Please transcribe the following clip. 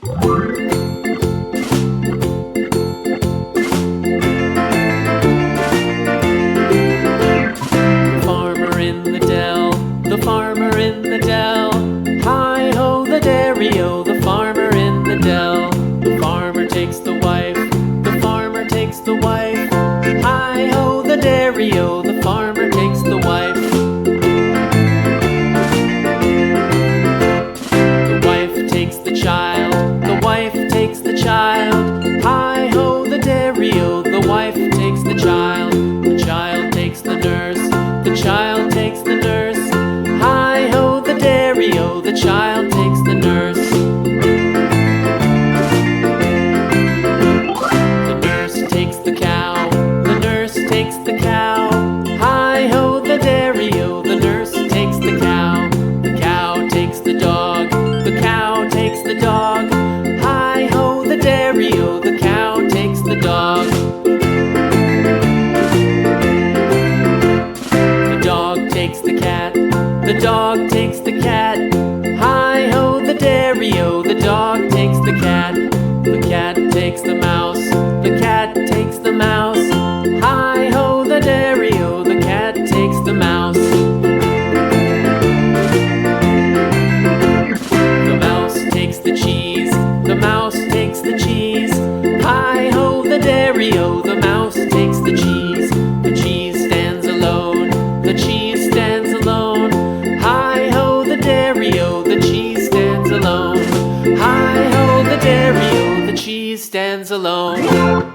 Farmer in the dell, the farmer in the dell. Hi-ho, the dairy-o, the farmer in the dell. The farmer takes the wife, the farmer takes the wife. Hi-ho, the dairy-o, the farmer takes the wife. The wife takes the child, the wife takes the child. Hi-ho, the dairy-o, the wife takes the child. The child takes the nurse, the child takes the nurse. Hi-ho, the dairy-o, the child takes the nurse. The nurse takes the cow, the nurse takes the cow. Hi-ho, the dairy-o, the nurse takes the cow. The cow takes the dog, the cow takes the dog. Hi-ho, the dairy-o, the cow takes the dog. The dog takes the cat, the dog takes the cat. Hi-ho, the dairy-o, the dog takes the cat. The cat takes the mouse, the cat takes the mouse. Hi-ho, the dairy-o, the cat takes the mouse. The mouse takes the cheese, the mouse takes the cheese. Hi-ho, the dairy-o, the mouse takes the cheese. The cheese stands alone, the cheese stands alone. Hi-ho, the dairy-o, the cheese stands alone. Hi-ho, the dairy-o, the cheese stands alone.